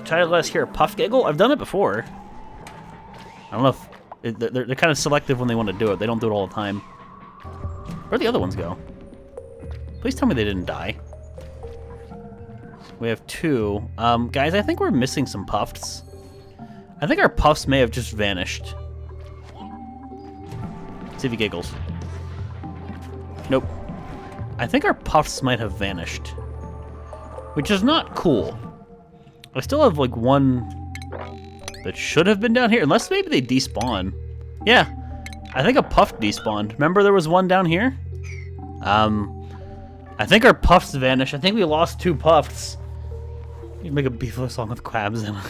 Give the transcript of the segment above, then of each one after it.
Try to let us hear a puff giggle? I've done it before. I don't know if... They're kind of selective when they want to do it. They don't do it all the time. Where'd the other ones go? Please tell me they didn't die. We have 2. Guys, I think we're missing some puffs. I think our puffs may have just vanished. See if he giggles. Nope. I think our puffs might have vanished. Which is not cool. I still have, like, one that should have been down here. Unless maybe they despawn. Yeah. I think a puff despawned. Remember there was one down here? I think our puffs vanished. I think we lost 2 puffs. You can make a beefless song with crabs in it.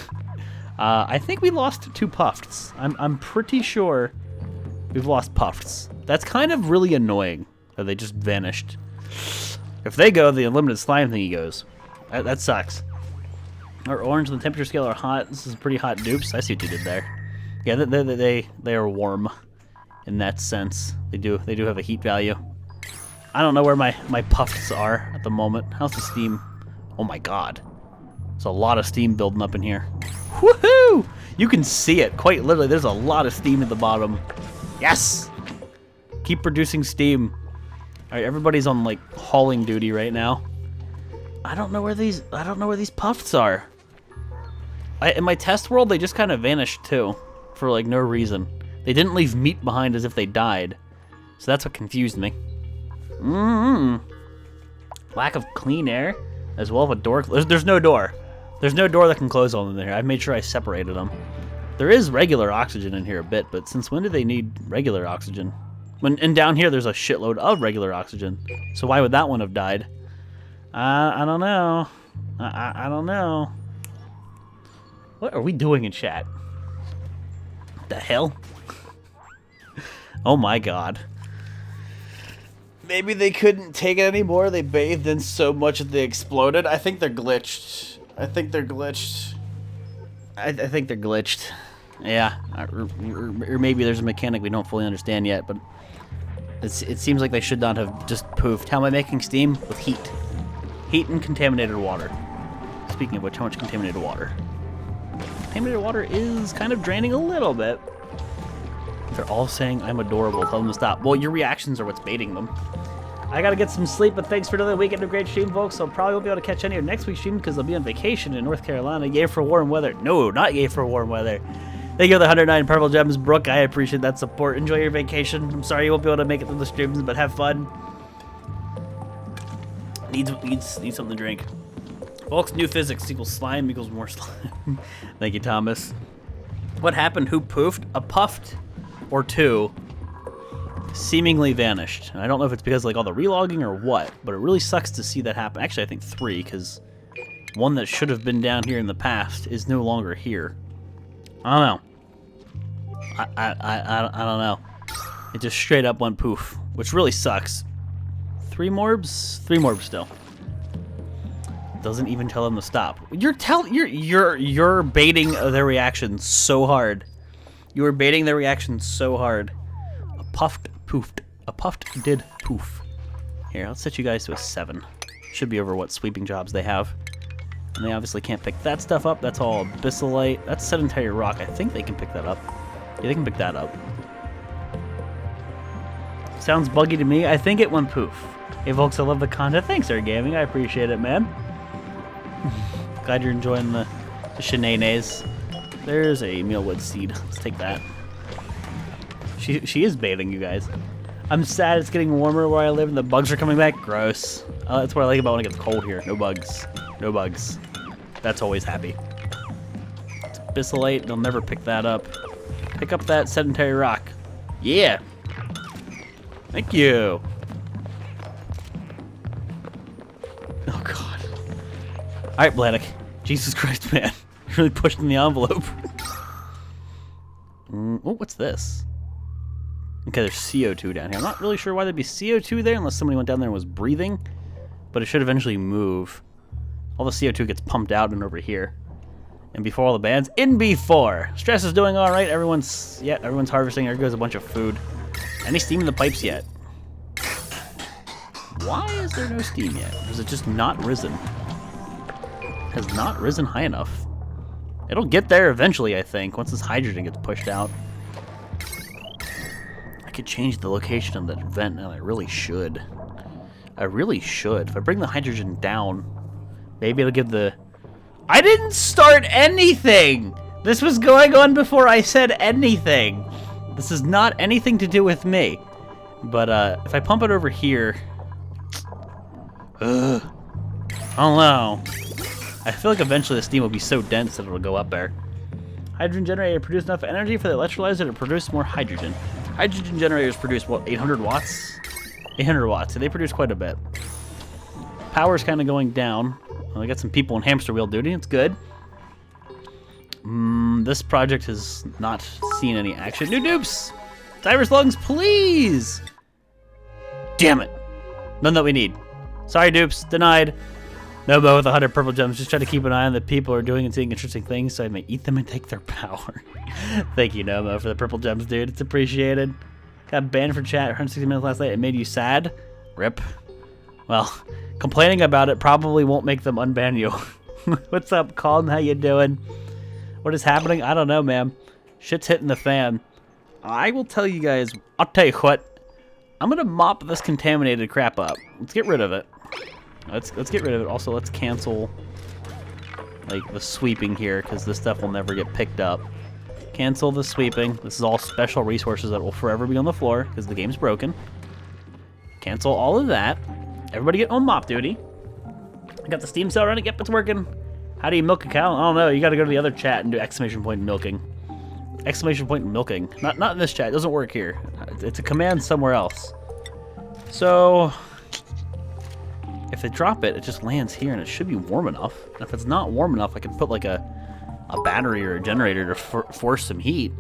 I think we lost 2 puffs. I'm pretty sure we've lost puffs. That's kind of really annoying that they just vanished. If they go, the unlimited slime thingy goes. That sucks. Our orange and the temperature scale are hot. This is pretty hot dupes. I see what you did there. Yeah, they are warm in that sense. They do have a heat value. I don't know where my puffs are at the moment. How's the steam? Oh my god. There's a lot of steam building up in here. Woohoo! You can see it, quite literally. There's a lot of steam at the bottom. Yes! Keep producing steam. Alright, everybody's on, like, hauling duty right now. I don't know where these puffs are. In my test world, they just kind of vanished, too. For, like, no reason. They didn't leave meat behind as if they died. So that's what confused me. Lack of clean air, as well as a door. There's no door. There's no door that can close on in there. I made sure I separated them. There is regular oxygen in here a bit, but since when do they need regular oxygen? And down here there's a shitload of regular oxygen. So why would that one have died? I don't know. I don't know. What are we doing in chat? What the hell? Oh my god. Maybe they couldn't take it anymore. They bathed in so much that they exploded. I think they're glitched. I think they're glitched. I think they're glitched. Yeah. Or maybe there's a mechanic we don't fully understand yet, but it seems like they should not have just poofed. How am I making steam? With heat. Heat and contaminated water. Speaking of which, how much contaminated water? Contaminated water is kind of draining a little bit. They're all saying I'm adorable. Tell them to stop. Well, your reactions are what's baiting them. I gotta get some sleep, but thanks for another weekend of great stream, folks. I'll probably won't be able to catch any of next week's stream because I'll be on vacation in North Carolina. Yay for warm weather. No, not yay for warm weather. Thank you for the 109 purple gems, Brooke. I appreciate that support. Enjoy your vacation. I'm sorry you won't be able to make it through the streams, but have fun. Need something to drink. Volx, new physics equals slime equals more slime. Thank you, Thomas. What happened? Who poofed? A puffed or 2 seemingly vanished. And I don't know if it's because like all the relogging or what, but it really sucks to see that happen. Actually, I think 3, because one that should have been down here in the past is no longer here. I don't know. I don't know. It just straight up went poof, which really sucks. 3 morbs? 3 morbs still. Doesn't even tell them to stop. You're baiting their reactions so hard. You were baiting their reactions so hard. A puffed poofed. A puffed did poof. Here, I'll set you guys to a 7. Should be over what sweeping jobs they have. And they obviously can't pick that stuff up. That's all abyssalite. That's sedentary rock. I think they can pick that up. Yeah, they can pick that up. Sounds buggy to me. I think it went poof. Hey, folks, I love the content. Thanks, Air Gaming. I appreciate it, man. Glad you're enjoying the shenanigans. There's a mealwood seed. Let's take that. She is baiting you guys. I'm sad it's getting warmer where I live and the bugs are coming back. Gross. That's what I like about when it gets cold here. No bugs. No bugs. That's always happy. It's abyssalite. They'll never pick that up. Pick up that sedentary rock. Yeah. Thank you. Oh, God. All right, Blanik. Jesus Christ, man. You're really pushing the envelope. Oh, what's this? Okay, there's CO2 down here. I'm not really sure why there'd be CO2 there unless somebody went down there and was breathing. But it should eventually move. All the CO2 gets pumped out and over here. And before all the bands, in B4. Stress is doing all right. Everyone's harvesting. There goes a bunch of food. Any steam in the pipes yet? Why is there no steam yet? Or is it just not risen? Has not risen high enough. It'll get there eventually, I think, once this hydrogen gets pushed out. I could change the location of that vent, and I really should. I really should. If I bring the hydrogen down, maybe it'll give the... I didn't start anything! This was going on before I said anything. This is not anything to do with me. But if I pump it over here... Ugh. I don't know. I feel like eventually the steam will be so dense that it'll go up there. Hydrogen generator produce enough energy for the electrolyzer to produce more hydrogen. Hydrogen generators produce, what, 800 watts? 800 watts, so they produce quite a bit. Power's kind of going down. Well, I got some people on hamster wheel duty, it's good. This project has not seen any action. New dupes! Diver's lungs, please! Damn it! None that we need. Sorry, dupes, denied. Nobo with 100 purple gems. Just try to keep an eye on the people who are doing and seeing interesting things so I may eat them and take their power. Thank you, Nobo, for the purple gems, dude. It's appreciated. Got banned for chat 160 minutes last night. It made you sad? Rip. Well, complaining about it probably won't make them unban you. What's up, Colin? How you doing? What is happening? I don't know, man. Shit's hitting the fan. I will tell you guys, I'll tell you what. I'm going to mop this contaminated crap up. Let's get rid of it. Let's get rid of it. Also, let's cancel like the sweeping here because this stuff will never get picked up. Cancel the sweeping. This is all special resources that will forever be on the floor because the game's broken. Cancel all of that. Everybody get on mop duty. I got the steam cell running. Yep, it's working. How do you milk a cow? I don't know. You got to go to the other chat and do exclamation point milking. Exclamation point milking. Not in this chat. It doesn't work here. It's a command somewhere else. So if they drop it, it just lands here, and it should be warm enough. And if it's not warm enough, I can put like a battery or a generator to force some heat.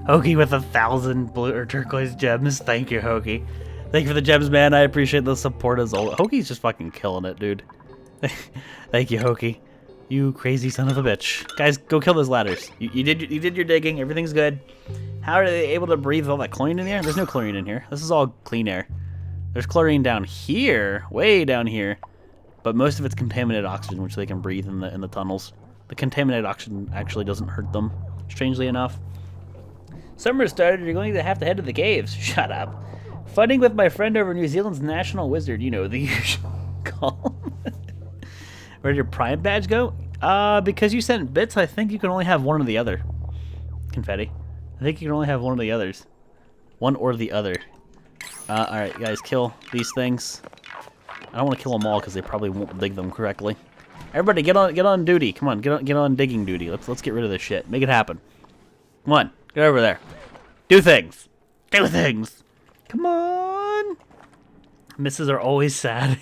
Hokey with 1,000 blue or turquoise gems. Thank you, Hokey. Thank you for the gems, man. I appreciate the support as always. Hokey's just fucking killing it, dude. Thank you, Hokey. You crazy son of a bitch. Guys, go kill those ladders. You did your digging. Everything's good. How are they able to breathe all that chlorine in the air? There's no chlorine in here. This is all clean air. There's chlorine down here, way down here, but most of it's contaminated oxygen, which they can breathe in the tunnels. The contaminated oxygen actually doesn't hurt them, strangely enough. Summer started. You're going to have to head to the caves. Shut up. Fighting with my friend over New Zealand's national wizard. You know the usual call. Where did your Prime badge go? Because you sent bits, I think you can only have one or the other. Confetti. I think you can only have one or the others. One or the other. Alright, guys, kill these things. I don't want to kill them all because they probably won't dig them correctly. Everybody, get on duty. Come on, get on digging duty. Let's get rid of this shit. Make it happen. Come on, get over there. Do things. Do things. Come on. Misses are always sad.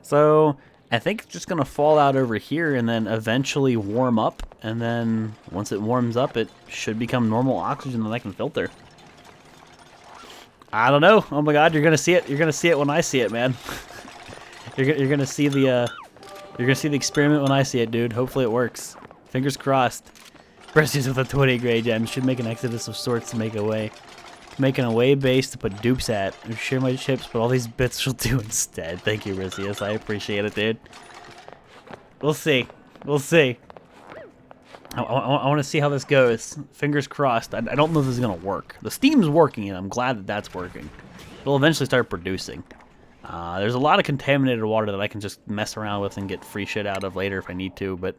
So I think it's just gonna fall out over here and then eventually warm up, and then once it warms up, it should become normal oxygen that I can filter. I don't know. Oh my God, you're gonna see it. You're gonna see it when I see it, man. you're gonna see the experiment when I see it, dude. Hopefully it works. Fingers crossed. Breasties with a 20 gray gems should make an exodus of sorts to make a way. Making a way base to put dupes at. Share my chips, but all these bits will do instead. Thank you, Rizius. I appreciate it, dude. We'll see. We'll see. I want to see how this goes. Fingers crossed. I don't know if this is going to work. The steam's working, and I'm glad that that's working. It'll eventually start producing. There's a lot of contaminated water that I can just mess around with and get free shit out of later if I need to, but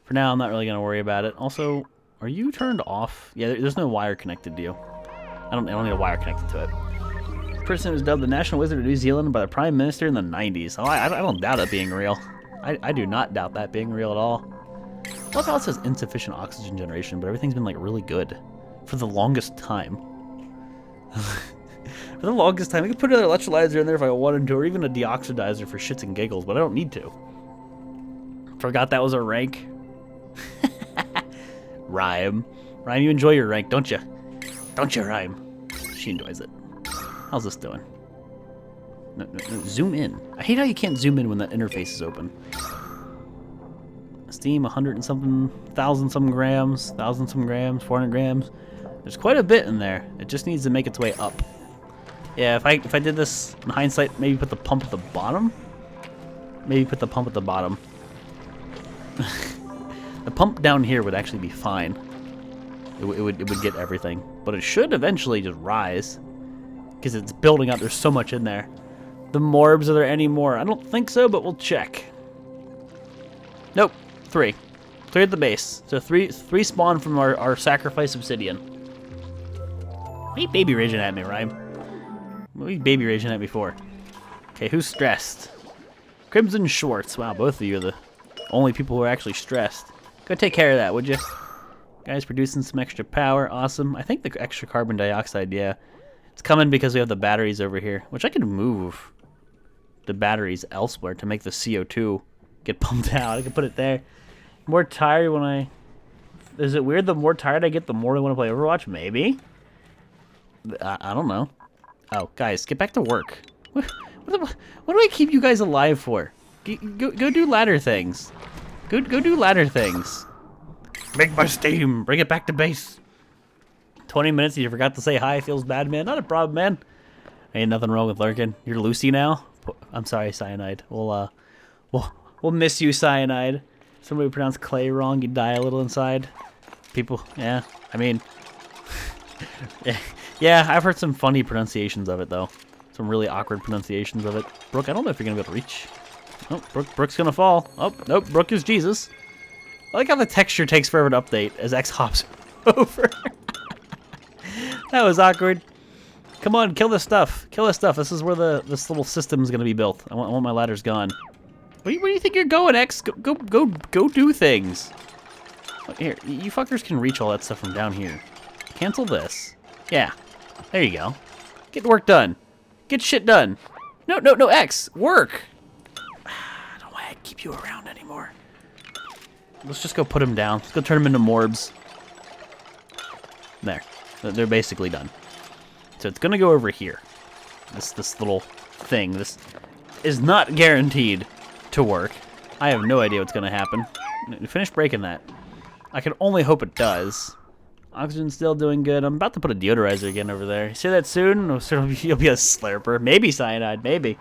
for now, I'm not really going to worry about it. Also, are you turned off? Yeah, there's no wire connected to you. I don't need a wire connected to it. The person was dubbed the National Wizard of New Zealand by the Prime Minister in the 90s. Oh, I don't doubt it being real. I do not doubt that being real at all. I love how it says insufficient oxygen generation, but everything's been like really good for the longest time. For the longest time. I could put another electrolyzer in there if I wanted to, or even a deoxidizer for shits and giggles, but I don't need to. Forgot that was a rank. Rhyme. Rhyme, you enjoy your rank, don't you? Don't you, Rhyme? She enjoys it. How's this doing? No, zoom in. I hate how you can't zoom in when that interface is open. Steam, 100 and something, 1,000 some grams, 400 grams. There's quite a bit in there. It just needs to make its way up. Yeah, if I did this in hindsight, maybe put the pump at the bottom. Maybe put the pump at the bottom. The pump down here would actually be fine. It would get everything, but it should eventually just rise because it's building up. There's so much in there. The morbs, are there any more? I don't think so, but we'll check. Nope, 3 at the base. So three spawn from our sacrifice obsidian. Why are you baby raging at me, Rhyme? What were you baby raging at me for? Okay, who's stressed? Crimson Schwartz. Wow, both of you are the only people who are actually stressed. Go take care of that, would you? Guys producing some extra power. Awesome. I think the extra carbon dioxide, yeah. It's coming because we have the batteries over here, which I can move the batteries elsewhere to make the CO2 get pumped out. I can put it there. More tired when I... Is it weird the more tired I get, the more I want to play Overwatch? Maybe. I don't know. Oh, guys, get back to work. What do I keep you guys alive for? Go do ladder things. Go do ladder things. Make my steam. Bring it back to base. 20 minutes and you forgot to say hi. Feels bad, man. Not a problem, man. Ain't nothing wrong with lurking. You're Lucy now? I'm sorry, Cyanide. We'll miss you, Cyanide. Somebody pronounced Klei wrong, you die a little inside. People, yeah. I mean, yeah, I've heard some funny pronunciations of it, though. Some really awkward pronunciations of it. Brooke, I don't know if you're going to be able to reach. Oh, Brooke's going to fall. Oh, nope, Brooke is Jesus. I like how the texture takes forever to update as X hops over. That was awkward. Come on, kill this stuff. Kill this stuff. This is where this little system is going to be built. I want my ladders gone. Where do you think you're going, X? Go do things. Here, you fuckers can reach all that stuff from down here. Cancel this. Yeah, there you go. Get work done. Get shit done. No, X, work. I don't want to keep you around anymore. Let's just go put them down. Let's go turn them into morbs. There, they're basically done. So it's gonna go over here. This little thing. This is not guaranteed to work. I have no idea what's gonna happen. Finish breaking that. I can only hope it does. Oxygen's still doing good. I'm about to put a deodorizer again over there. You see that soon? You'll be a slurper. Maybe Cyanide. Maybe.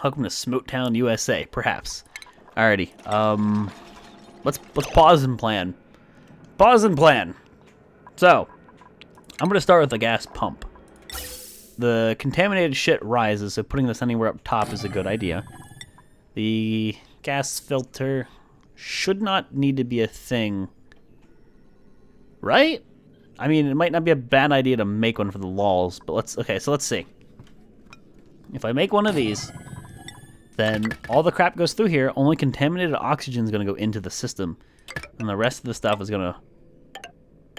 Welcome to Smote Town, USA. Perhaps. Alrighty. Let's pause and plan. So, I'm gonna start with the gas pump. The contaminated shit rises, so putting this anywhere up top is a good idea. The gas filter should not need to be a thing, right? I mean, it might not be a bad idea to make one for the lulz, but let's see. If I make one of these, then all the crap goes through here, only contaminated oxygen is going to go into the system, and the rest of the stuff is going to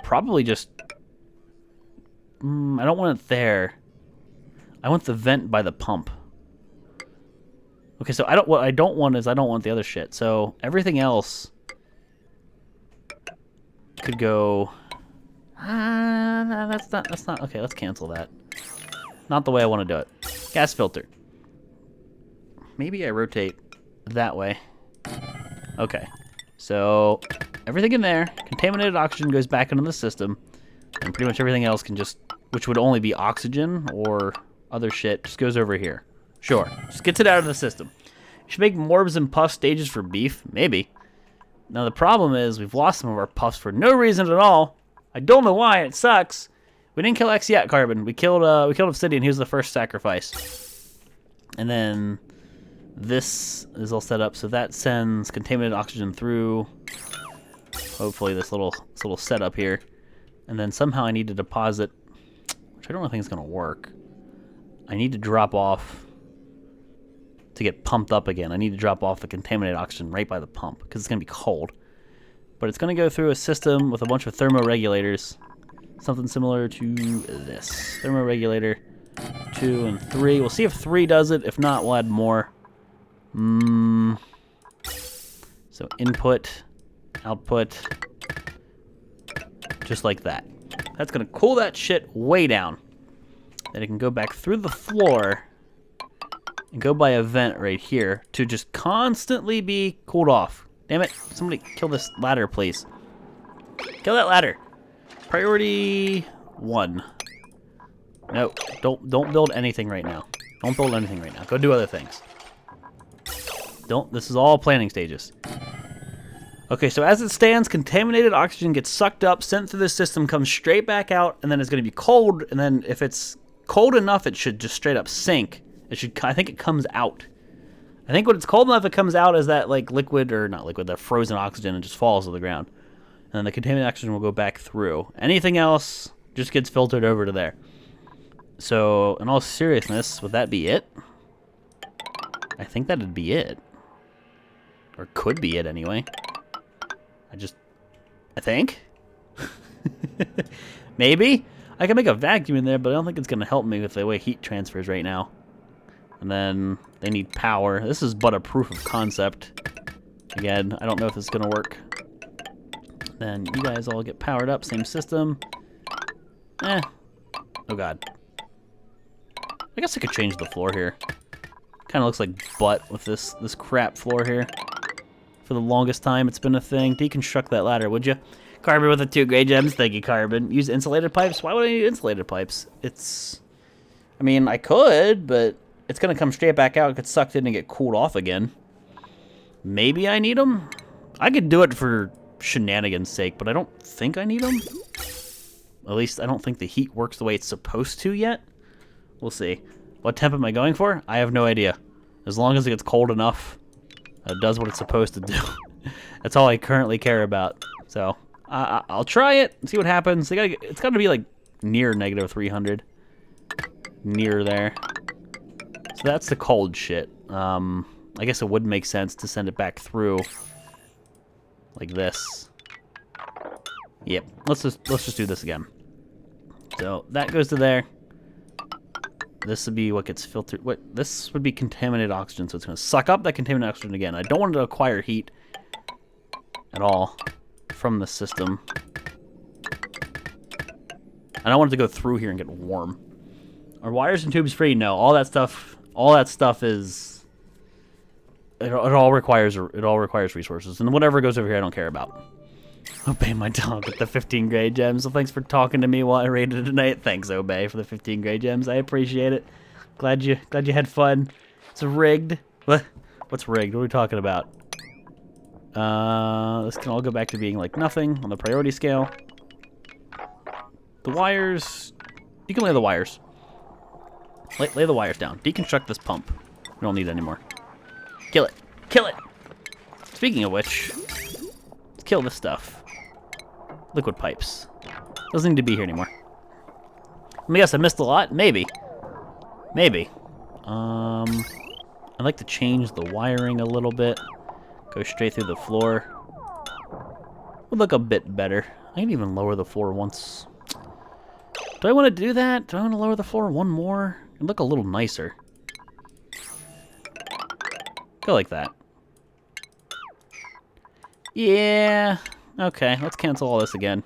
probably just... I don't want it there. I want the vent by the pump. Okay, so what I don't want the other shit. So everything else could go. That's not okay. Let's cancel that. Not the way I want to do it. Gas filter. Maybe I rotate that way. Okay. So everything in there, contaminated oxygen goes back into the system, and pretty much everything else can just, which would only be oxygen or other shit, just goes over here. Sure, just gets it out of the system. You should make morbs and puff stages for beef, maybe. Now the problem is we've lost some of our puffs for no reason at all. I don't know why. It sucks. We didn't kill X yet, Carbon. We killed Obsidian. He was the first sacrifice. And then this is all set up, so that sends contaminated oxygen through. Hopefully this little setup here. And then somehow I need to deposit, which I don't think is going to work. I need to drop off to get pumped up again. I need to drop off the contaminated oxygen right by the pump because it's going to be cold. But it's going to go through a system with a bunch of thermoregulators. Something similar to this. Thermoregulator 2 and 3. We'll see if 3 does it. If not, we'll add more. So input, output, just like that. That's going to cool that shit way down. Then it can go back through the floor and go by a vent right here to just constantly be cooled off. Damn it. Somebody kill this ladder, please. Kill that ladder. Priority 1. No, don't build anything right now. Don't build anything right now. Go do other things. This is all planning stages. Okay, so as it stands, contaminated oxygen gets sucked up, sent through the system, comes straight back out, and then it's going to be cold, and then if it's cold enough, it should just straight up sink. I think it comes out. I think when it's cold enough, it comes out as that, like, liquid, or not liquid, that frozen oxygen, and just falls to the ground. And then the contaminated oxygen will go back through. Anything else just gets filtered over to there. So, in all seriousness, would that be it? I think that'd be it. Or could be it, anyway. I think? Maybe? I can make a vacuum in there, but I don't think it's going to help me with the way heat transfers right now. And then they need power. This is but a proof of concept. Again, I don't know if this is going to work. Then you guys all get powered up. Same system. Oh, God. I guess I could change the floor here. Kind of looks like butt with this crap floor here. For the longest time, it's been a thing. Deconstruct that ladder, would you? Carbon with the 2 gray gems. Thank you, Carbon. Use insulated pipes? Why would I need insulated pipes? I mean, I could, but it's going to come straight back out, get sucked in, and get cooled off again. Maybe I need them? I could do it for shenanigans' sake, but I don't think I need them. At least I don't think the heat works the way it's supposed to yet. We'll see. What temp am I going for? I have no idea. As long as it gets cold enough, it does what it's supposed to do. That's all I currently care about. So I'll try it and see what happens. It's got to be like near negative 300, near there. So that's the cold shit. I guess it would make sense to send it back through like this. Yep. Let's just do this again. So that goes to there. This would be what gets filtered. This would be contaminated oxygen, so it's going to suck up that contaminated oxygen again. I don't want it to acquire heat at all from the system. I don't want it to go through here and get warm. Are wires and tubes free? No, all that stuff is. It all requires resources, and whatever goes over here, I don't care about. Obey my dog with the 15 gray gems. So thanks for talking to me while I raided tonight. Thanks, Obey, for the 15 gray gems. I appreciate it. Glad you had fun. It's rigged. What's rigged? What are we talking about? This can all go back to being like nothing on the priority scale. The wires. You can lay the wires. Lay the wires down. Deconstruct this pump. We don't need it anymore. Kill it. Kill it. Speaking of which, let's kill this stuff. Liquid pipes. Doesn't need to be here anymore. I guess I missed a lot. Maybe. Maybe. I'd like to change the wiring a little bit. Go straight through the floor. Would look a bit better. I can even lower the floor once. Do I want to do that? Do I want to lower the floor one more? It'd look a little nicer. Go like that. Yeah. Okay, let's cancel all this again.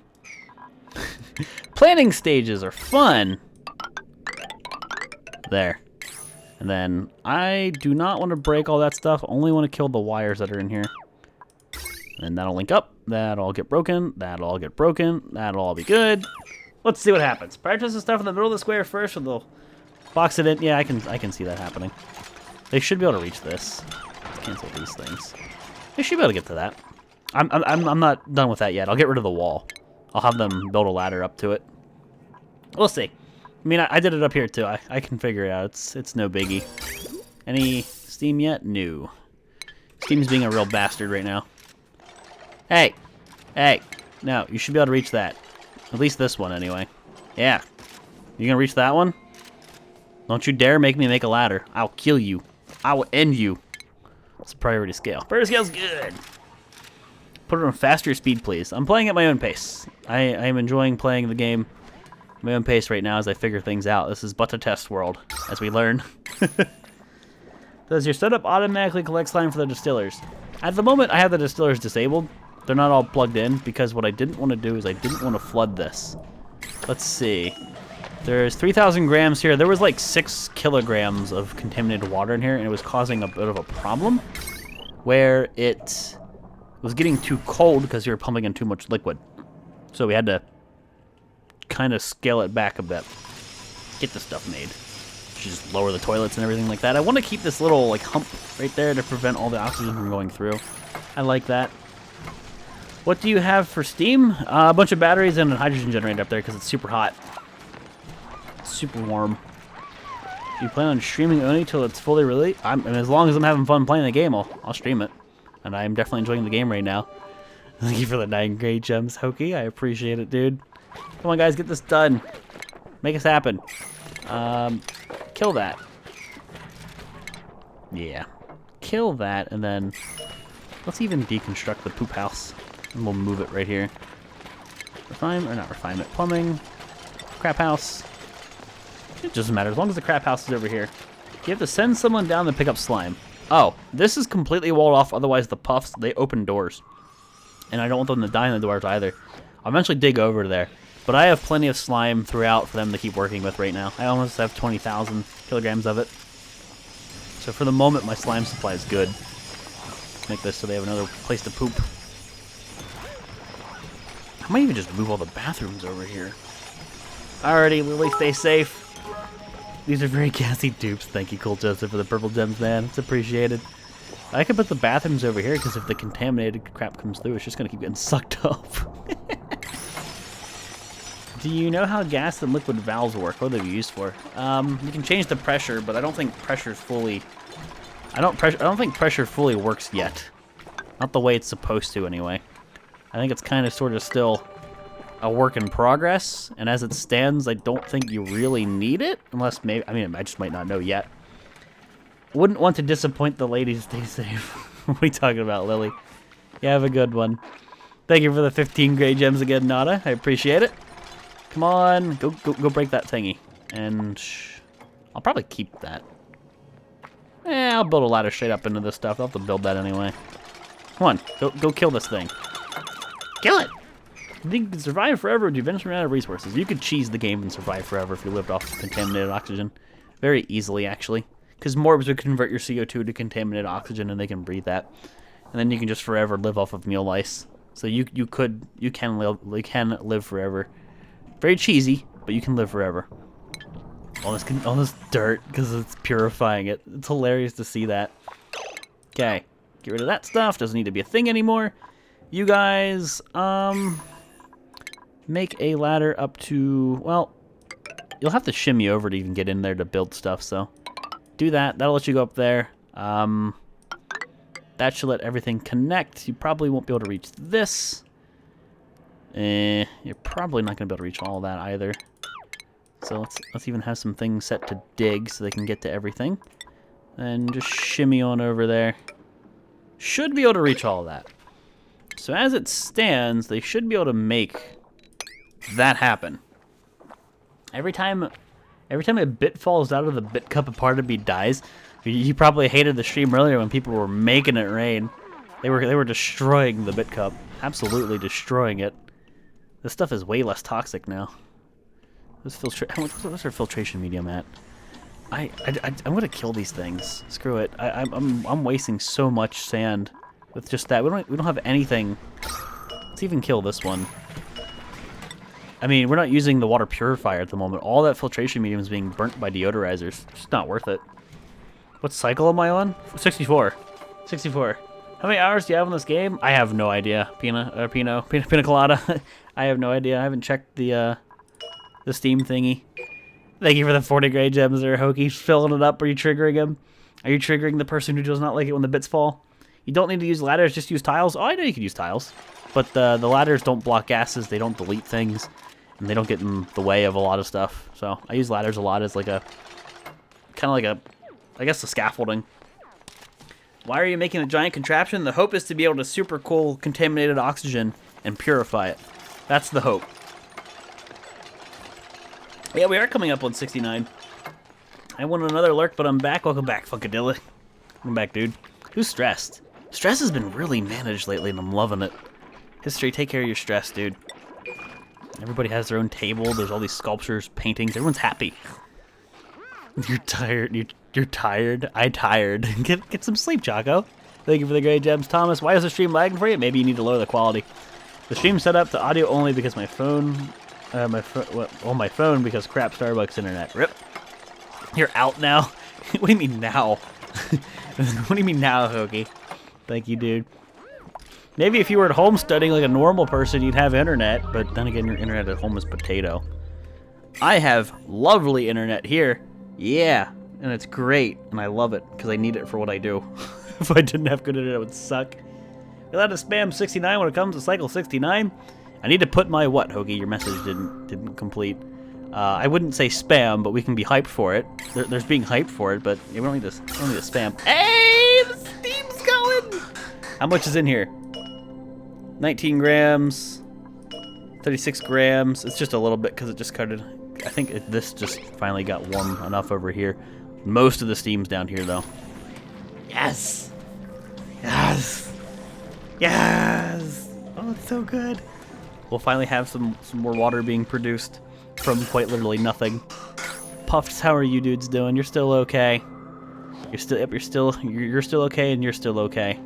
Planning stages are fun. There. And then I do not want to break all that stuff. Only want to kill the wires that are in here. And that'll link up. That'll all get broken. That'll all get broken. That'll all be good. Let's see what happens. Prioritize the stuff in the middle of the square first, or they'll box it in. Yeah, I can see that happening. They should be able to reach this. Let's cancel these things. They should be able to get to that. I'm not done with that yet. I'll get rid of the wall. I'll have them build a ladder up to it. We'll see. I mean, I did it up here too. I can figure it out. It's no biggie. Any Steam yet? No. Steam's being a real bastard right now. Hey! Hey! No, you should be able to reach that. At least this one, anyway. Yeah. You gonna reach that one? Don't you dare make me make a ladder. I'll kill you. I will end you. It's a priority scale. Priority scale's good. Put it on faster speed, please. I'm playing at my own pace. I am enjoying playing the game at my own pace right now as I figure things out. This is but a test world, as we learn. Does your setup automatically collect slime for the distillers? At the moment, I have the distillers disabled. They're not all plugged in, because what I didn't want to do is I didn't want to flood this. Let's see. There's 3,000 grams here. There was like 6 kilograms of contaminated water in here, and it was causing a bit of a problem where it was getting too cold because you were pumping in too much liquid. So we had to kind of scale it back a bit. get this stuff made. Just lower the toilets and everything like that. I want to keep this little like hump right there to prevent all the oxygen from going through. I like that. What do you have for steam? A bunch of batteries and a hydrogen generator up there because it's super hot. It's super warm. Do you plan on streaming only till it's fully released? I mean, as long as I'm having fun playing the game, I'll stream it. And I'm definitely enjoying the game right now. Thank you for the 9 great gems, Hokey. I appreciate it, dude. Come on, guys, get this done. Make us happen. Kill that. Yeah. Kill that, and then let's even deconstruct the poop house. And we'll move it right here. Refinement. Plumbing. Crap house. It doesn't matter, as long as the crap house is over here. You have to send someone down to pick up slime. Oh, this is completely walled off, otherwise the puffs, they open doors. And I don't want them to die in the doors either. I'll eventually dig over there. But I have plenty of slime throughout for them to keep working with right now. I almost have 20,000 kilograms of it. So for the moment, my slime supply is good. Make this so they have another place to poop. I might even just move all the bathrooms over here. Alrighty, Lily, stay safe. These are very gassy dupes. Thank you, Cool Joseph, for the purple gems, man. It's appreciated. I could put the bathrooms over here because if the contaminated crap comes through, it's just going to keep getting sucked up. Do you know how gas and liquid valves work? What are they used for? You can change the pressure, but I don't think pressure's fully... I don't think pressure fully works yet. Not the way it's supposed to, anyway. I think it's kind of sort of still a work in progress, and as it stands, I don't think you really need it, unless maybe... I mean, I just might not know yet. Wouldn't want to disappoint the ladies. Stay safe. What are you talking about, Lily? You have a good one. Thank you for the 15 gray gems again, Nada. I appreciate it. Come on, go break that thingy. And I'll probably keep that. I'll build a ladder straight up into this stuff. I'll have to build that anyway. Come on, go kill this thing. Kill it! You think you can survive forever or do you eventually run out of resources? You could cheese the game and survive forever if you lived off contaminated oxygen. Very easily, actually. Because morbs would convert your CO2 to contaminated oxygen and they can breathe that. And then you can just forever live off of meal lice. So you can live forever. Very cheesy, but you can live forever. All this dirt, because it's purifying it. It's hilarious to see that. Okay, get rid of that stuff. Doesn't need to be a thing anymore. You guys, make a ladder up to, well, you'll have to shimmy over to even get in there to build stuff, so do that. That'll let you go up there. That should let everything connect. You probably won't be able to reach this. You're probably not going to be able to reach all that either. So let's even have some things set to dig so they can get to everything. And just shimmy on over there. Should be able to reach all of that. So as it stands, they should be able to make that happen. Every time a bit falls out of the bit cup, a part of me dies. You probably hated the stream earlier when people were making it rain. They were destroying the bit cup. Absolutely destroying it. This stuff is way less toxic now. What's our filtration medium at? I'm gonna kill these things. Screw it. I'm wasting so much sand with just that. We don't have anything. Let's even kill this one. I mean, we're not using the water purifier at the moment. All that filtration medium is being burnt by deodorizers. It's just not worth it. What cycle am I on? 64. 64. How many hours do you have on this game? I have no idea. Pina colada. I have no idea. I haven't checked the Steam thingy. Thank you for the 40 gray gems there, Hokey. Filling it up. Are you triggering him? Are you triggering the person who does not like it when the bits fall? You don't need to use ladders, just use tiles. Oh, I know you can use tiles. But the ladders don't block gases, they don't delete things, and they don't get in the way of a lot of stuff. So I use ladders a lot as like a, kind of like a, I guess, a scaffolding. Why are you making a giant contraption? The hope is to be able to super cool contaminated oxygen and purify it. That's the hope. Yeah, we are coming up on 69. I want another lurk, but I'm back. Welcome back, Funkadilla. Welcome back, dude. Who's stressed? Stress has been really managed lately, and I'm loving it. History, take care of your stress, dude. Everybody has their own table. There's all these sculptures, paintings. Everyone's happy. You're tired. You're tired. I'm tired. Get some sleep, Chaco. Thank you for the great gems, Thomas. Why is the stream lagging for you? Maybe you need to lower the quality. The stream's set up to audio only because my phone my phone because crap Starbucks internet. Rip. You're out now? What do you mean now? What do you mean now, Hoagie? Thank you, dude. Maybe if you were at home studying like a normal person, you'd have internet, but then again, your internet at home is potato. I have lovely internet here. Yeah, and it's great, and I love it because I need it for what I do. If I didn't have good internet, it would suck. You're allowed to spam 69 when it comes to cycle 69. I need to put my what, Hoagie? Your message didn't complete. I wouldn't say spam, but we can be hyped for it. There's being hyped for it, but we don't need to spam. Hey, the steam's going! How much is in here? 19 grams, 36 grams. It's just a little bit because it just started. I think this just finally got warm enough over here. Most of the steam's down here, though. Yes! Yes! Yes! Oh, it's so good. We'll finally have some more water being produced from quite literally nothing. Puffs, how are you dudes doing? You're still okay. You're still okay, and you're still okay.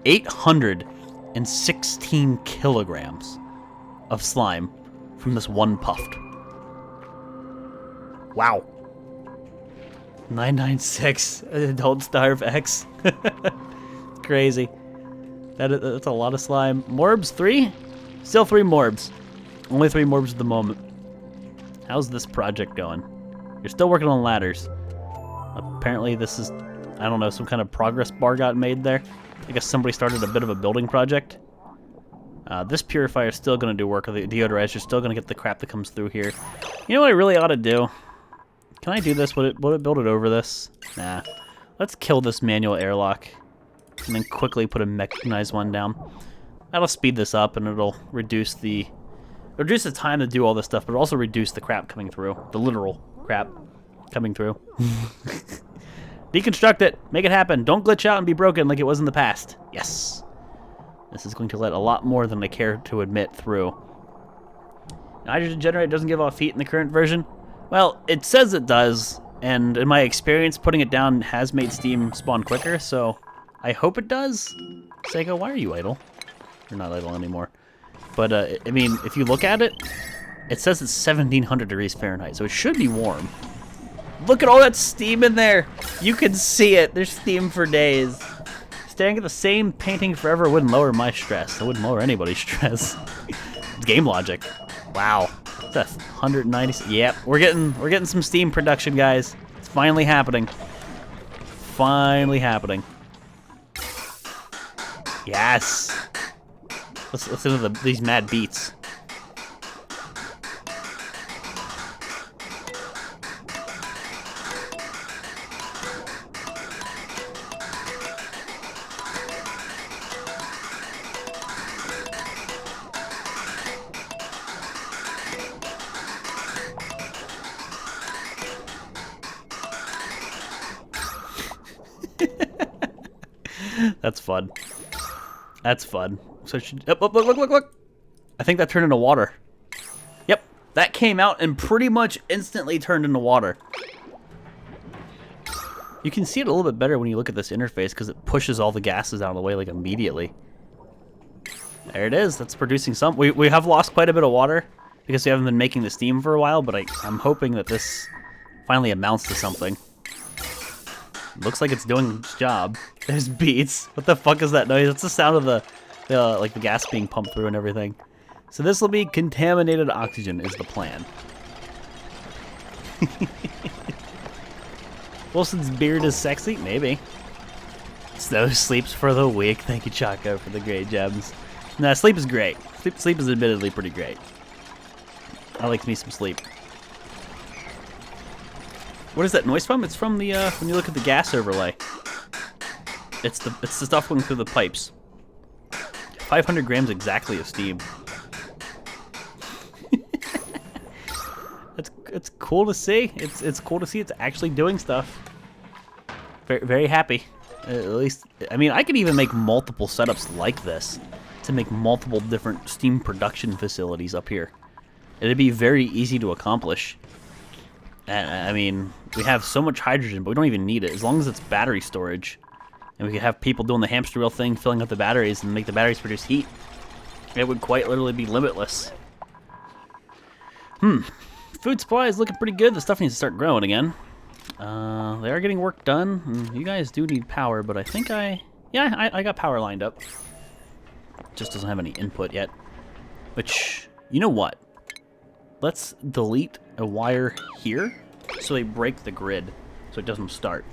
816 kilograms of slime from this one puffed. Wow. 996. Don't starve X. Crazy. That's a lot of slime. Morbs 3? Still 3 morbs. Only 3 morbs at the moment. How's this project going? You're still working on ladders. Apparently this is, I don't know, some kind of progress bar got made there. I guess somebody started a bit of a building project. This purifier is still going to do work. The deodorizer is still going to get the crap that comes through here. You know what I really ought to do? Can I do this? Would it build it over this? Nah. Let's kill this manual airlock. And then quickly put a mechanized one down. That'll speed this up and it'll reduce the time to do all this stuff, but it'll also reduce the crap coming through. The literal crap coming through. Deconstruct it. Make it happen. Don't glitch out and be broken like it was in the past. Yes. This is going to let a lot more than I care to admit through. Hydrogen generator doesn't give off heat in the current version. Well, it says it does, and in my experience, putting it down has made steam spawn quicker, so I hope it does. Seiko, why are you idle? You're not idle anymore. But, I mean, if you look at it, it says it's 1700 degrees Fahrenheit, so it should be warm. Look at all that steam in there. You can see it. There's steam for days. Staring at the same painting forever wouldn't lower my stress. It wouldn't lower anybody's stress. It's game logic. Wow. That's 190. Yep, we're getting some steam production, guys. It's finally happening. Finally happening. Yes. Let's listen to these mad beats. That's fun. That's fun. So it should, look. I think that turned into water. Yep, that came out and pretty much instantly turned into water. You can see it a little bit better when you look at this interface because it pushes all the gases out of the way like immediately. There it is. That's producing some. We have lost quite a bit of water because we haven't been making the steam for a while, but I'm hoping that this finally amounts to something. Looks like it's doing its job. There's beats. What the fuck is that noise? It's the sound of the like the gas being pumped through and everything. So this will be contaminated oxygen is the plan. Wilson's beard is sexy? Maybe. Snow sleeps for the week. Thank you, Chaco, for the great gems. Nah, sleep is great. Sleep is admittedly pretty great. I like me some sleep. What is that noise from? It's from the when you look at the gas overlay. It's the stuff going through the pipes. 500 grams exactly of steam. It's cool to see. It's cool to see it's actually doing stuff. Very, very happy. At least, I mean, I could even make multiple setups like this to make multiple different steam production facilities up here. It'd be very easy to accomplish. I mean, we have so much hydrogen, but we don't even need it. As long as it's battery storage, and we could have people doing the hamster wheel thing, filling up the batteries, and make the batteries produce heat, it would quite literally be limitless. Food supply is looking pretty good. The stuff needs to start growing again. They are getting work done. You guys do need power, but I think I got power lined up. Just doesn't have any input yet. Which, you know what? Let's delete a wire here so they break the grid so it doesn't start.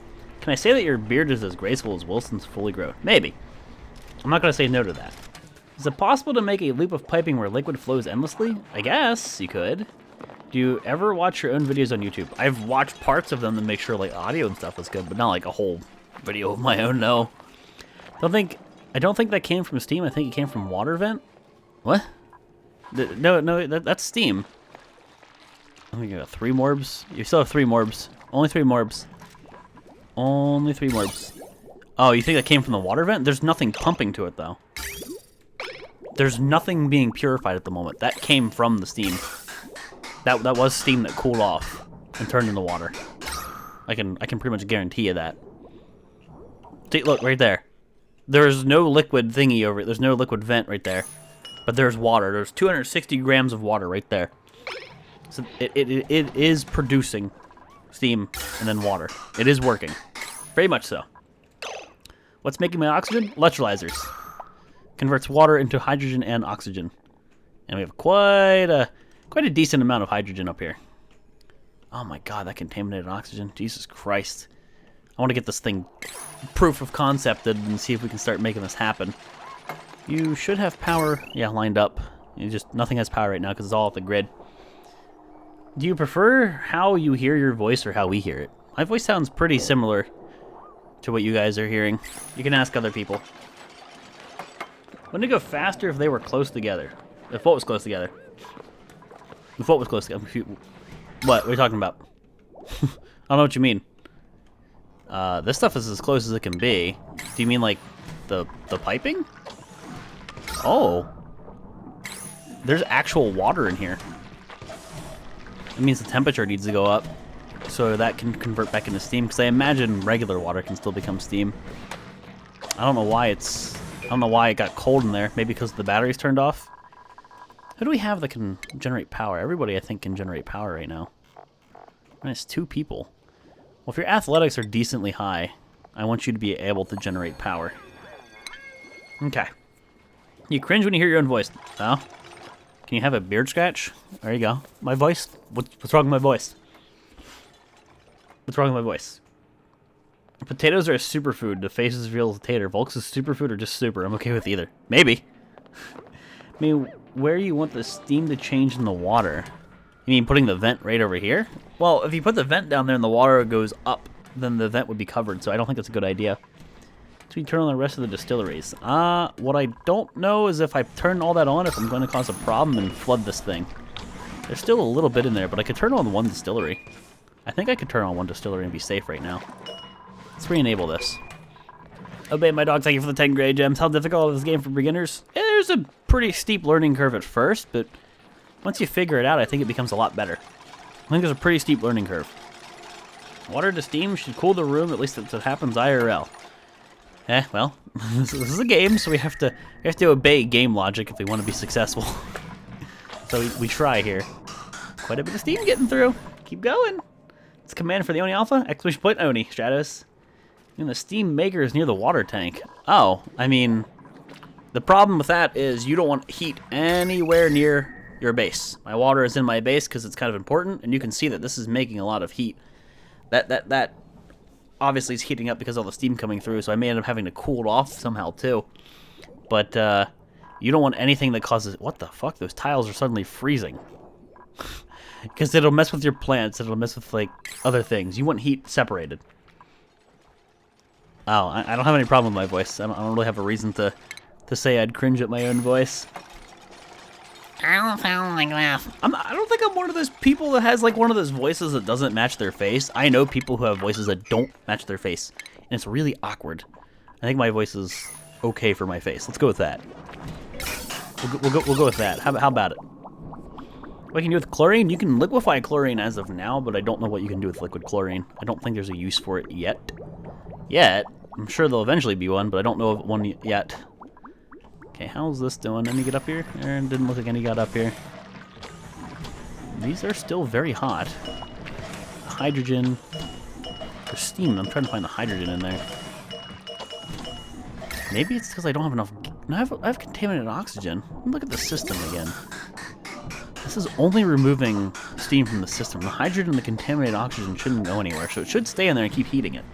Can I say that your beard is as graceful as Wilson's fully grown? Maybe. I'm not going to say no to that. Is it possible to make a loop of piping where liquid flows endlessly? I guess you could. Do you ever watch your own videos on YouTube? I've watched parts of them to make sure like audio and stuff was good, but not like a whole video of my own, no. I don't think that came from Steam. I think it came from water vent. What? No, that's Steam. I think you got 3 morbs. You still have 3 morbs. Only 3 morbs. Only 3 morbs. Oh, you think that came from the water vent? There's nothing pumping to it, though. There's nothing being purified at the moment. That came from the steam. That was steam that cooled off and turned into water. I can pretty much guarantee you that. See, look, right there. There's no liquid thingy over it. There's no liquid vent right there. But there's water. There's 260 grams of water right there. So it is producing steam and then water. It is working. Very much so. What's making my oxygen? Electrolyzers. Converts water into hydrogen and oxygen. And we have quite a decent amount of hydrogen up here. Oh my god, that contaminated oxygen. Jesus Christ. I want to get this thing proof of concepted and see if we can start making this happen. You should have power, yeah, lined up. Nothing has power right now because it's all off the grid. Do you prefer how you hear your voice or how we hear it? My voice sounds pretty similar to what you guys are hearing. You can ask other people. Wouldn't it go faster if they were close together? If what was close together? If what was close together? What are you talking about? I don't know what you mean. This stuff is as close as it can be. Do you mean like the piping? Oh. There's actual water in here. It means the temperature needs to go up so that can convert back into steam, because I imagine regular water can still become steam. I don't know why it got cold in there. Maybe because the battery's turned off. Who do we have that can generate power? Everybody, I think, can generate power right now. Minus 2 people. Well, if your athletics are decently high, I want you to be able to generate power. Okay. You cringe when you hear your own voice. No? Can you have a beard scratch? There you go. My voice? What's wrong with my voice? What's wrong with my voice? Potatoes are a superfood. The face is real as a tater. Volx is superfood or just super? I'm okay with either. Maybe. I mean, where you want the steam to change in the water? You mean putting the vent right over here? Well, if you put the vent down there and the water goes up, then the vent would be covered, so I don't think that's a good idea. So you turn on the rest of the distilleries. What I don't know is if I turn all that on, if I'm going to cause a problem and flood this thing. There's still a little bit in there, but I could turn on 1 distillery. I think I could turn on 1 distillery and be safe right now. Let's re-enable this. Obey my dog, thank you for the 10 gray gems. How difficult is this game for beginners? There's a pretty steep learning curve at first, but once you figure it out, I think it becomes a lot better. I think there's a pretty steep learning curve. Water to steam should cool the room, at least if it happens IRL. Well, this is a game, so we have to obey game logic if we want to be successful. So we try here. Quite a bit of steam getting through. Keep going. It's command for the Oni Alpha. Exclamation point Oni. Stratos. And the steam maker is near the water tank. Oh, I mean, the problem with that is you don't want heat anywhere near your base. My water is in my base because it's kind of important, and you can see that this is making a lot of heat. That obviously is heating up because of all the steam coming through, so I may end up having to cool it off somehow too. But you don't want anything that causes... What the fuck? Those tiles are suddenly freezing. Because it'll mess with your plants, it'll mess with like other things. You want heat separated. Oh, I don't have any problem with my voice. I don't really have a reason to say I'd cringe at my own voice. I don't sound like that. I don't think I'm one of those people that has like one of those voices that doesn't match their face. I know people who have voices that don't match their face, and it's really awkward. I think my voice is okay for my face. Let's go with that. We'll go with that. How about it? What can you do with chlorine? You can liquefy chlorine as of now, but I don't know what you can do with liquid chlorine. I don't think there's a use for it yet. I'm sure there'll eventually be one, but I don't know of one yet. Okay, how's this doing? Any get up here? Didn't look like any got up here. These are still very hot. Hydrogen. There's steam. I'm trying to find the hydrogen in there. Maybe it's because I don't have enough. No, I have contaminated oxygen. Look at the system again. This is only removing steam from the system. The hydrogen and the contaminated oxygen shouldn't go anywhere, so it should stay in there and keep heating it.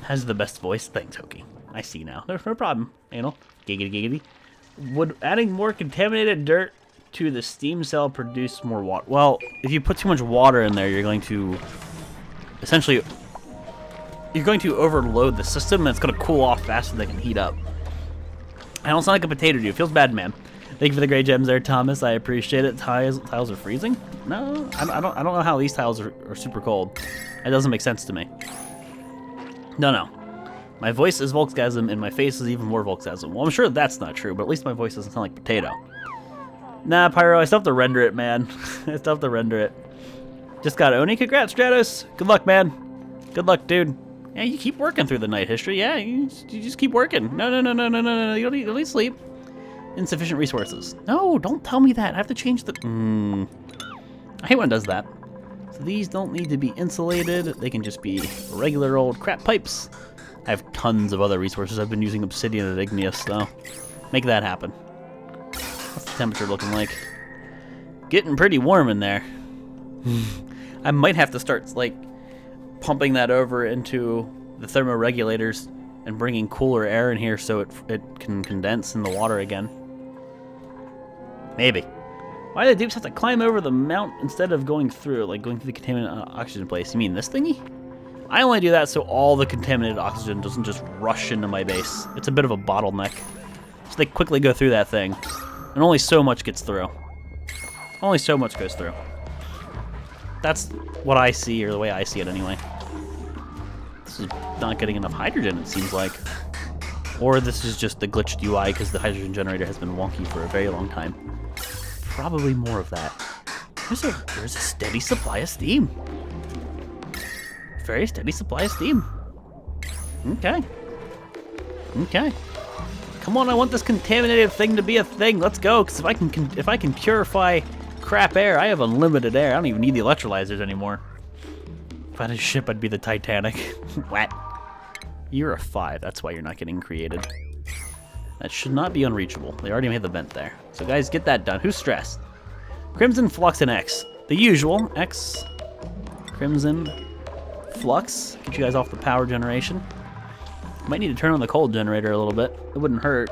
Has the best voice. Thanks, Hokie. I see now. There's no problem. Anal. Giggity giggity. Would adding more contaminated dirt to the steam cell produce more water? Well, if you put too much water in there, you're going to essentially overload the system, and it's going to cool off faster than it can heat up. I don't sound like a potato dude. Feels bad, man. Thank you for the great gems there, Thomas. I appreciate it. Tiles are freezing? No, I don't know how these tiles are super cold. That doesn't make sense to me. No. My voice is Volksgasm, and my face is even more Volksgasm. Well, I'm sure that's not true, but at least my voice doesn't sound like potato. Nah, Pyro, I still have to render it, man. I still have to render it. Just got Oni. Congrats, Stratos. Good luck, man. Good luck, dude. Yeah, you keep working through the night history. Yeah, you just keep working. No. You don't need sleep. Insufficient resources. No, don't tell me that. I have to change the... I hate when it does that. So these don't need to be insulated. They can just be regular old crap pipes. I have tons of other resources. I've been using obsidian and igneous, so make that happen. What's the temperature looking like? Getting pretty warm in there. I might have to start, like, pumping that over into the thermoregulators and bringing cooler air in here so it can condense in the water again. Maybe. Why do the dupes have to climb over the mount instead of going through the contaminated oxygen place? You mean this thingy? I only do that so all the contaminated oxygen doesn't just rush into my base. It's a bit of a bottleneck. So they quickly go through that thing. And only so much gets through. Only so much goes through. That's what I see, or the way I see it anyway. This is not getting enough hydrogen, it seems like. Or this is just the glitched UI because the hydrogen generator has been wonky for a very long time. Probably more of that. There's a steady supply of steam. Very steady supply of steam. Okay. Come on, I want this contaminated thing to be a thing. Let's go, because if I can purify crap air, I have unlimited air. I don't even need the electrolyzers anymore. If I had a ship, I'd be the Titanic. What? You're a 5. That's why you're not getting created. That should not be unreachable. They already made the vent there. So guys, get that done. Who's stressed? Crimson, Flux, and X. The usual. X, Crimson, Flux. Get you guys off the power generation. Might need to turn on the cold generator a little bit. It wouldn't hurt.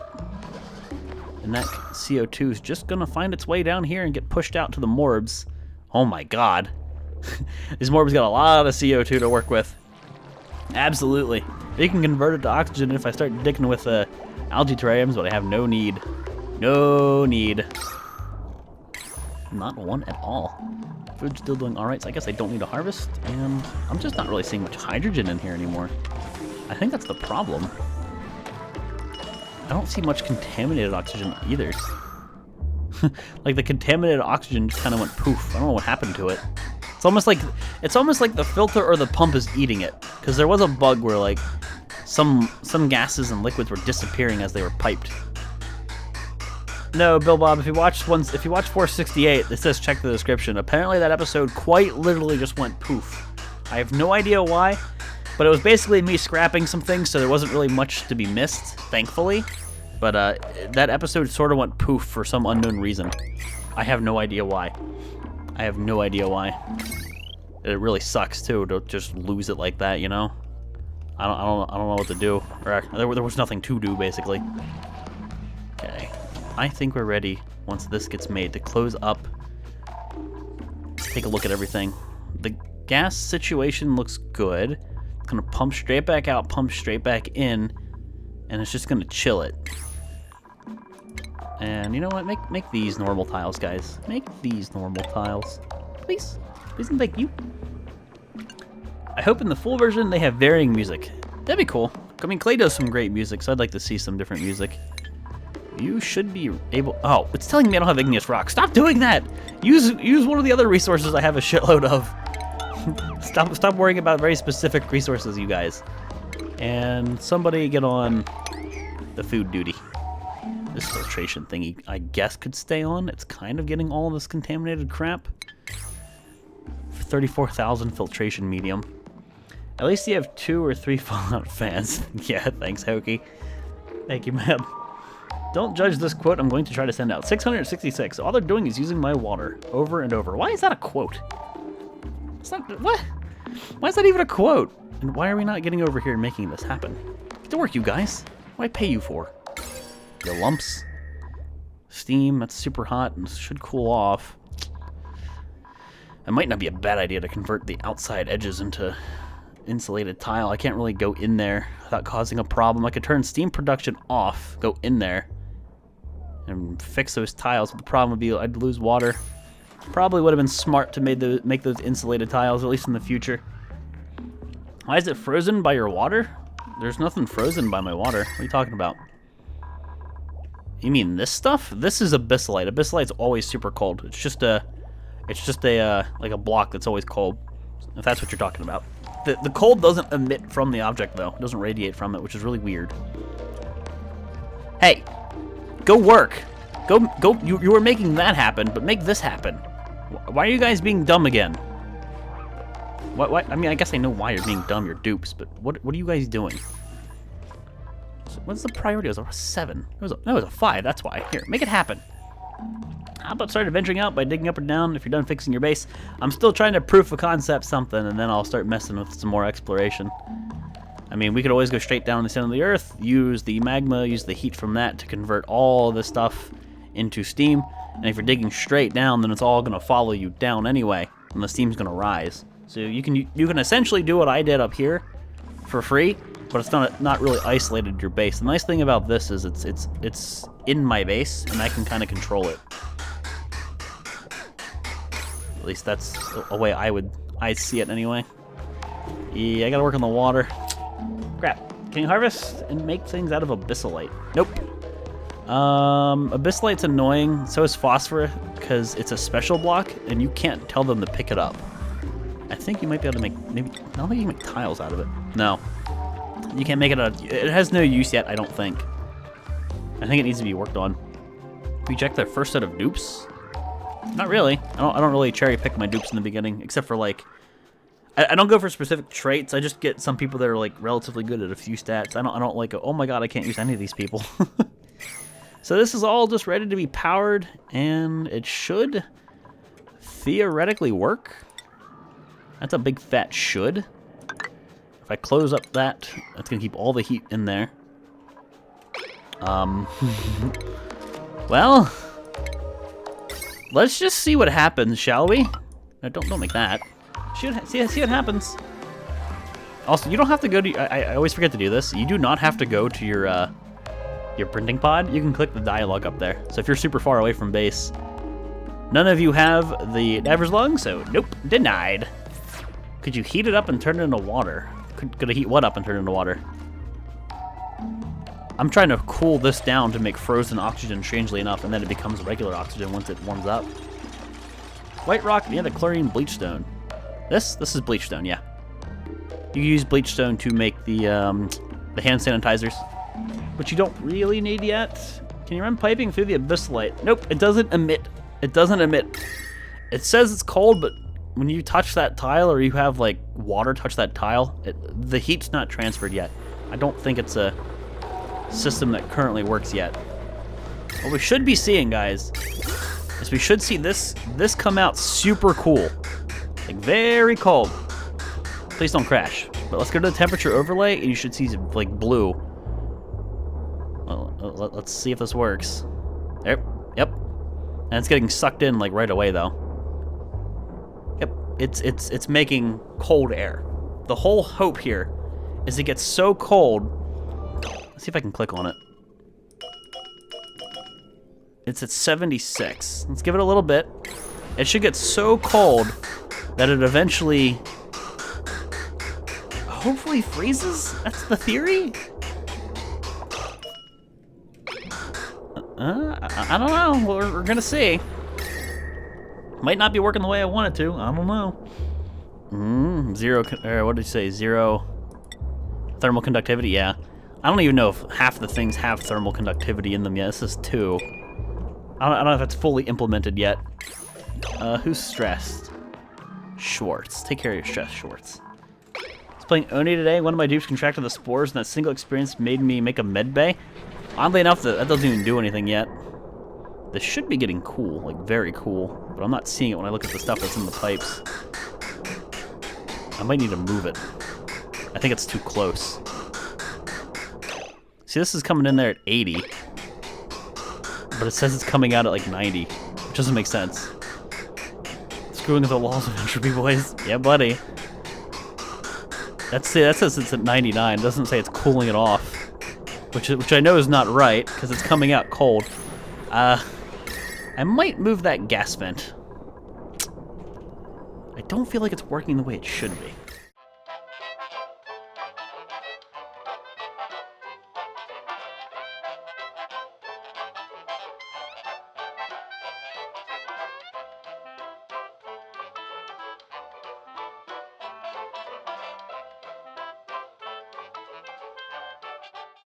And that CO2 is just going to find its way down here and get pushed out to the morbs. Oh my god. These morbs got a lot of CO2 to work with. Absolutely. They can convert it to oxygen if I start dicking with algae terrariums, but I have no need. No need. Not one at all. Food's still doing alright, so I guess I don't need to harvest. And I'm just not really seeing much hydrogen in here anymore. I think that's the problem. I don't see much contaminated oxygen either. Like the contaminated oxygen just kind of went poof. I don't know what happened to it. It's almost like the filter or the pump is eating it. Because there was a bug where like some gases and liquids were disappearing as they were piped. No, Bill Bob, if you watch 468, it says check the description. Apparently that episode quite literally just went poof. I have no idea why. But it was basically me scrapping some things, so there wasn't really much to be missed, thankfully. But that episode sort of went poof for some unknown reason. I have no idea why. It really sucks too to just lose it like that, you know. I don't know what to do. Or there was nothing to do basically. Okay, I think we're ready once this gets made to close up. Let's take a look at everything. The gas situation looks good. Gonna pump straight back out, pump straight back in, and it's just gonna chill it. And you know what? Make these normal tiles, guys. Make these normal tiles, please, please, and thank you. I hope in the full version they have varying music. That'd be cool. I mean, Klei does some great music, so I'd like to see some different music. You should be able. Oh, it's telling me I don't have igneous rock. Stop doing that. Use one of the other resources I have a shitload of. Stop worrying about very specific resources, you guys. And somebody get on the food duty. This is filtration thingy, I guess, could stay on. It's kind of getting all this contaminated crap. 34,000 filtration medium. At least you have 2 or 3 Fallout fans. Yeah, thanks, Hokey. Thank you, man. Don't judge this quote I'm going to try to send out. 666. All they're doing is using my water over and over. Why is that a quote? It's not... What? Why is that even a quote? And why are we not getting over here and making this happen? Get to work, you guys. What do I pay you for? The lumps. Steam, that's super hot and should cool off. It might not be a bad idea to convert the outside edges into insulated tile. I can't really go in there without causing a problem. I could turn steam production off, go in there, and fix those tiles. But the problem would be I'd lose water. Probably would have been smart to make those insulated tiles, at least in the future. Why is it frozen by your water? There's nothing frozen by my water. What are you talking about? You mean this stuff? This is abyssalite. Abyssalite's always super cold. It's just a like a block that's always cold. If that's what you're talking about. The cold doesn't emit from the object though. It doesn't radiate from it, which is really weird. Hey, go work. Go. You were making that happen, but make this happen. Why are you guys being dumb again? What? I mean, I guess I know why you're being dumb. You're dupes. But what are you guys doing? What's the priority? It was a 7. It was a 5. That's why. Here, make it happen. How about start adventuring out by digging up or down if you're done fixing your base? I'm still trying to proof of concept something, and then I'll start messing with some more exploration. I mean, we could always go straight down the center of the Earth, use the magma, use the heat from that to convert all this stuff into steam. And if you're digging straight down, then it's all going to follow you down anyway, and the steam's going to rise. So you can essentially do what I did up here for free, but it's not really isolated to your base. The nice thing about this is it's in my base, and I can kind of control it. At least that's a way I see it anyway. Yeah, I gotta work on the water. Crap. Can you harvest and make things out of abyssalite? Nope. Abyssalite's annoying. So is phosphorus because it's a special block, and you can't tell them to pick it up. I think you might be able to make I don't think you can make tiles out of it. No. You can't make it out. It has no use yet, I don't think. I think it needs to be worked on. Reject their first set of dupes? Not really. I don't really cherry pick my dupes in the beginning, except for like I don't go for specific traits. I just get some people that are like relatively good at a few stats. I don't like oh my god, I can't use any of these people. So this is all just ready to be powered, and it should theoretically work. That's a big fat should. If I close up that, that's gonna keep all the heat in there. Well, let's just see what happens, shall we? No, don't make that. See what happens. Also, you don't have to go to. I always forget to do this. You do not have to go to your printing pod. You can click the dialogue up there. So if you're super far away from base, none of you have the diver's lung. So nope, denied. Could you heat it up and turn it into water? Could I heat what up and turn it into water? I'm trying to cool this down to make frozen oxygen, strangely enough, and then it becomes regular oxygen once it warms up. White rock near the chlorine bleachstone. This is bleachstone, yeah. You use bleachstone to make the hand sanitizers, which you don't really need yet. Can you run piping through the abyssalite? Nope, it doesn't emit. It doesn't emit. It says it's cold, but when you touch that tile or you have like water touch that tile, the heat's not transferred yet. I don't think it's a system that currently works yet. What we should be seeing, guys, is we should see this come out super cool. Like very cold. Please don't crash. But let's go to the temperature overlay and you should see like blue. Well, let's see if this works. Yep. And it's getting sucked in like right away though. Yep. It's making cold air. The whole hope here is it gets so cold. Let's see if I can click on it. It's at 76. Let's give it a little bit. It should get so cold that it eventually hopefully freezes? That's the theory? I don't know. We're gonna see. Might not be working the way I want it to. I don't know. Zero, what did you say? 0 thermal conductivity? Yeah. I don't even know if half the things have thermal conductivity in them yet. This is 2. I don't know if it's fully implemented yet. Who's stressed? Schwartz. Take care of your stress, Schwartz. I was playing Oni today. One of my dupes contracted the spores, and that single experience made me make a med bay. Oddly enough, that doesn't even do anything yet. This should be getting cool, like very cool, but I'm not seeing it when I look at the stuff that's in the pipes. I might need to move it. I think it's too close. See, this is coming in there at 80, but it says it's coming out at like 90, which doesn't make sense. Screwing with the laws of entropy, boys. Yeah, buddy. That says it's at 99. It doesn't say it's cooling it off, which I know is not right because it's coming out cold. I might move that gas vent. I don't feel like it's working the way it should be.